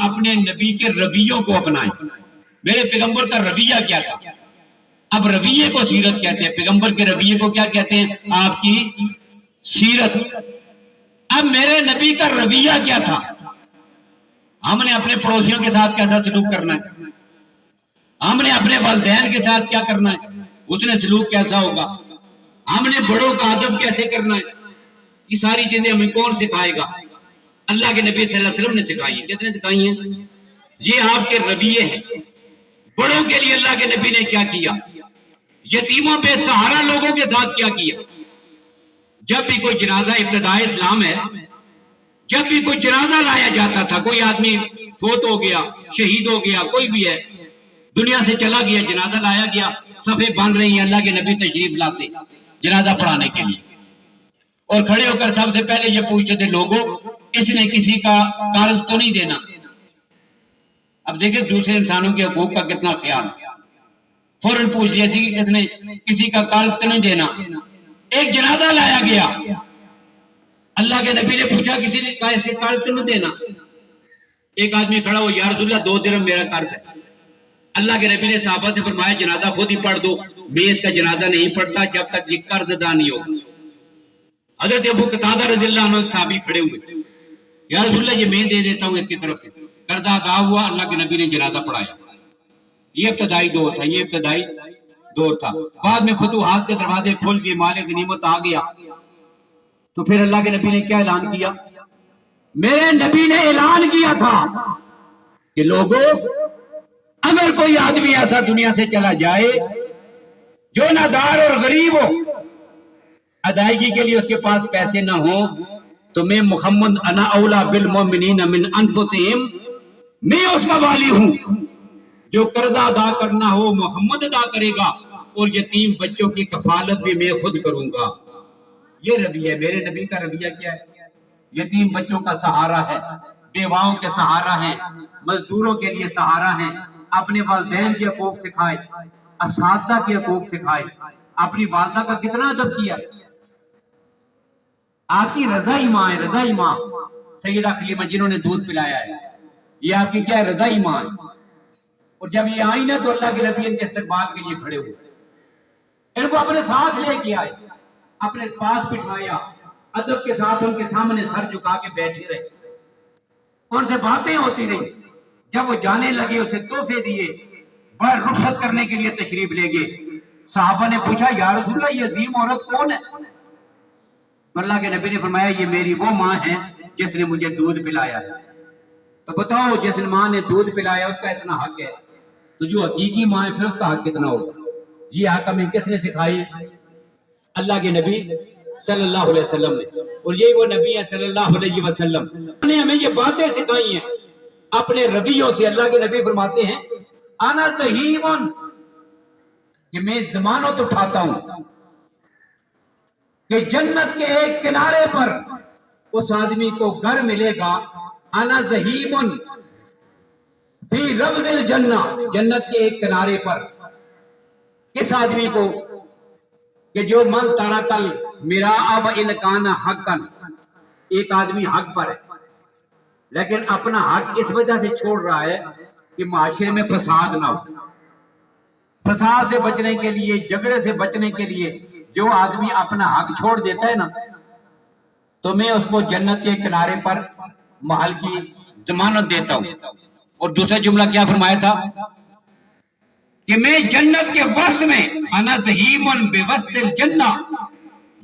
अपने नबी के रवैयों को अपनाएं। मेरे पैगंबर का रवैया क्या था? अब रवैये को सीरत कहते हैं, पैगंबर के रवैये को क्या कहते हैं? आपकी सीरत। अब मेरे नबी का रवैया क्या था? हमने अपने पड़ोसियों के साथ कैसा सलूक करना है, हमने अपने वालिदैन के साथ क्या करना है, उसने सलूक कैसा होगा, हमने बड़ों का अदब कैसे करना है, ये सारी चीजें हमें कौन सिखाएगा? अल्लाह के नबी सल्लल्लाहु अलैहि वसल्लम ने सिखाई है। कितने सिखाई हैं? ये आपके रवैये हैं। बड़ों के लिए अल्लाह के नबी ने क्या किया, यतीमों पे सहारा लोगों के साथ क्या किया। जब भी कोई जनाजा, इब्तिदाए इस्लाम है, जब भी कोई जनाजा लाया जाता था, कोई आदमी फोत हो गया, शहीद हो गया, कोई भी है दुनिया से चला गया, जनाजा लाया गया, सफे बन रही हैं, अल्लाह के नबी तशरीफ लाते जनाजा पढ़ाने के लिए और खड़े होकर सबसे पहले ये पूछते थे, लोगों इसने किसी का कर्ज तो नहीं देना। अब देखिए दूसरे इंसानों के हकूक का कितना ख्याल, फौरन पूछ लिया कि इसने किसी का कर्ज तो नहीं देना। एक जनाजा लाया गया, अल्लाह के नबी ने पूछा किसी ने कहा इसके कर्ज तो नहीं देना। एक आदमी खड़ा हो, या रसूलल्लाह 2 दिरहम मेरा कर्ज है। अल्लाह के नबी ने साहबा से फरमाया जनाजा खुद ही पढ़ दो, मैं इसका जनाजा नहीं पढ़ता जब तक ये कर्ज अदा नहीं होगा। हजरत अबू कतादा रज़ियल्लाहु अन्हु साहबी खड़े हुए, या रसूलल्लाह ये मैं दे देता हूँ इसकी तरफ से, कर्जा अदा हुआ। अल्लाह के नबी ने जनाजा पढ़ाया। ये इब्तिदाई दौर था, ये इब्तिदाई दौर था। बाद में फतूहात के दरवाजे खोल के माल गनीमत आ गया, तो फिर अल्लाह के नबी ने क्या ऐलान किया? मेरे नबी ने ऐलान किया था कि लोगों अगर कोई आदमी ऐसा दुनिया से चला जाए जो नादार और गरीब हो, अदायगी के लिए उसके पास पैसे ना हो, तो मैं मुहम्मद अना औला बिल मोमिनीन मिन अनफुसिहिम, मैं उसका वाली हूं। जो कर्जा अदा करना हो मोहम्मद अदा करेगा और यतीम बच्चों की कफालत भी मैं खुद करूंगा। ये रवैया, मेरे नबी का रवैया क्या है? यतीम बच्चों का सहारा है, बेवाओं के सहारा है, मजदूरों के लिए सहारा है, अपने वालिदैन के हकूक सिखाए, असातिज़ा के हकूक सिखाए। अपनी वालदा का कितना अदब किया, आपकी रज़ाई माँ है, रज़ाई माँ सैयदा खलीमा जिन्होंने दूध पिलाया है, ये आपकी क्या है? रज़ाई माँ है। और जब ये आई ना तो अल्लाह के नबी इनके इस्तकबाल के लिए खड़े हुए, इनको अपने साथ लेके आए, अपने पास बिठाया, अदब के साथ उनके सामने सर झुका के बैठे रहे, उनसे बातें होती रही। जब वो जाने लगे उसे तोहफे दिए, बड़ा रुखसत करने के लिए तशरीफ ले गए। साहबा ने पूछा या रसूलल्लाह ये अजीम औरत कौन है? तो अल्लाह के नबी ने फरमाया ये मेरी वो माँ है जिसने मुझे दूध पिलाया है। तो बताओ जिस माँ ने दूध पिलाया उसका इतना हक है, तो जो हकीकी माँ है फिर उसका हक कितना होगा? ये हक हमें किसने सिखाई? अल्लाह के नबी सल्लल्लाहु अलैहि वसल्लम ने। और यही वो नबी है सल्लल्लाहु अलैहि वसल्लम ने हमें ये बातें सिखाई हैं अपने रवैयों से। अल्लाह के नबी फरमाते हैं आना ज़हीमुन, कि मैं जमानत उठाता हूं कि जन्नत के एक किनारे पर उस आदमी को घर मिलेगा। आना ज़हीमुन फी रब्ज़िल जन्ना, जन्नत के एक किनारे पर किस आदमी को कि जो मन तारा कल मेरा अब इनकाना हक़न, एक आदमी हक पर है लेकिन अपना हक इस वजह से छोड़ रहा है कि माशरे में फसाद ना हो। फसाद से बचने के लिए, झगड़े से बचने के लिए जो आदमी अपना हक छोड़ देता है ना, तो मैं उसको जन्नत के किनारे पर महल की जमानत देता हूं। और दूसरा जुमला क्या फरमाया था कि मैं जन्नत के वस्त में अना ज़हीमुन बिवस्तिल जन्ना,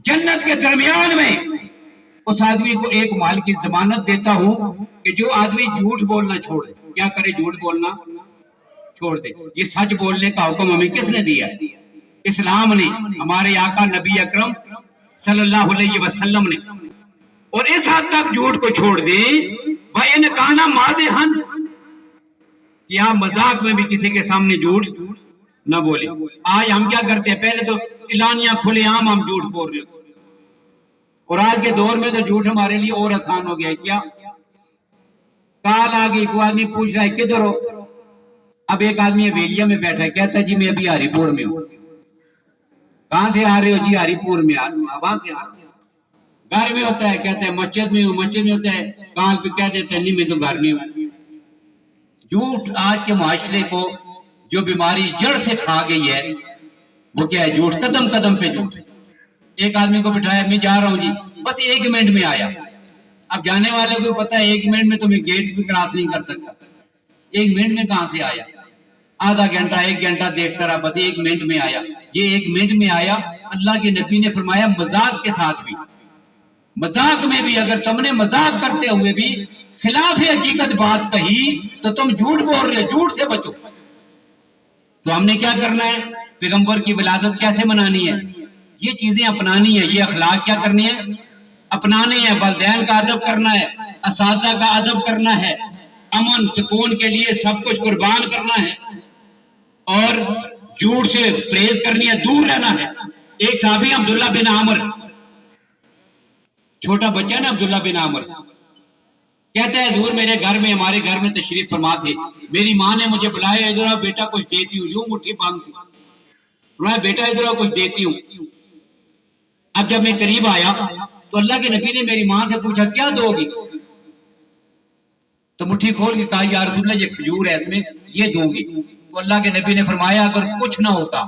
जन्नत के दरमियान में उस आदमी को एक माल की जमानत देता हूं कि जो आदमी झूठ बोलना छोड़ दे। क्या करे? झूठ बोलना छोड़ दे। ये सच बोलने का हुक्म हमें किसने दिया है? इस्लाम ने, हमारे आका नबी अकरम सल्लल्लाहु अलैहि वसल्लम ने। और इस हद तक झूठ को छोड़ दे भाई इन काना माज़िहन, कि आप मजाक में भी किसी के सामने झूठ न बोले। आज हम क्या करते हैं? पहले तो इलानिया खुलेआम हम झूठ बोल रहे होते, और आज के दौर में तो झूठ हमारे लिए और आसान हो गया है। क्या काल आ गई, कोई आदमी पूछ रहा है किधर हो? अब एक आदमी हवेलिया में बैठा है, कहता है जी मैं अभी हरिपुर में हूँ। कहां से आ रहे हो? जी हरिपुर में आ वहां से आ रहे। घर में होता है कहते हैं मस्जिद में हूँ, मस्जिद में होता है काल पे कह देते हैं नहीं मैं तो घर में हूँ। झूठ आज के मुआशरे को जो बीमारी जड़ से खा गई है वो क्या है? झूठ। कदम कदम पे झूठ। एक आदमी को बिठाया, मैं जा रहा हूं जी, बस 1 मिनट में आया। अब जाने वाले को पता है 1 मिनट में तुम्हें गेट भी क्रॉस नहीं कर सकता। 1 मिनट में कहां से आया? आधा घंटा 1 घंटा देखता रहा, बस 1 मिनट में आया। ये 1 मिनट में आया। अल्लाह के नबी ने फरमाया मजाक के साथ भी, मजाक में भी अगर तुमने मजाक करते हुए भी खिलाफ हकीकत बात कही तो तुम झूठ बोल रहे हो, झूठ से बचो। तो हमने क्या करना है? पैगंबर की विलादत कैसे मनानी है? ये चीजें अपनानी है, ये अखलाक क्या करनी है? अपनाने हैं। वालिदैन का अदब करना है, असातिज़ा का अदब करना है, अमन सुकून के लिए सब कुछ कुर्बान करना है और झूठ से परहेज करनी है, दूर रहना है। एक साहबी अब्दुल्ला बिन आमर, छोटा बच्चा ना अब्दुल्ला बिन आमर, कहता है हुजूर मेरे घर में, हमारे घर में तशरीफ फरमा थे, मेरी माँ ने मुझे बुलाया, इधर आओ बेटा कुछ देती हूँ। यूं मुट्ठी बांधती, बुलाया बेटा इधर आओ कुछ देती हूँ। अब जब मैं करीब आया तो अल्लाह के नबी ने मेरी माँ से पूछा क्या दोगी? तो मुट्ठी खोल के कहा या रसूलल्लाह ये खजूर है इसमें, ये दूंगी। तो अल्लाह के नबी ने फरमाया अगर कुछ ना होता,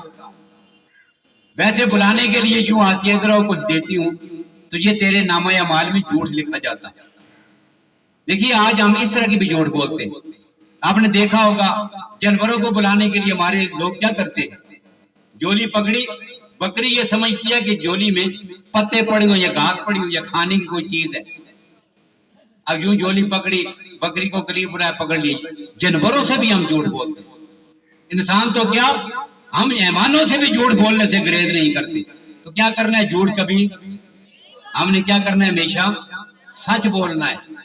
वैसे बुलाने के लिए यूं आती है इधर आओ कुछ देती हूँ, तो ये तेरे नामा अमाल में झूठ लिखा जाता है। देखिए आज हम इस तरह की भी झूठ बोलते हैं। आपने देखा होगा जानवरों को बुलाने के लिए हमारे लोग क्या करते हैं? झोली पकड़ी, बकरी ये समझती है कि झोली में पत्ते पड़े हुए या घास पड़ी हुई या खाने की कोई चीज है। अब यूं झोली पकड़ी, बकरी को करीब बुलाया, पकड़ ली। जानवरों से भी हम झूठ बोलते हैं। इंसान तो क्या, हम मेहमानों से भी झूठ बोलने से गुरेज नहीं करते। तो क्या करना है? झूठ कभी हमने क्या करना है? हमेशा सच बोलना है।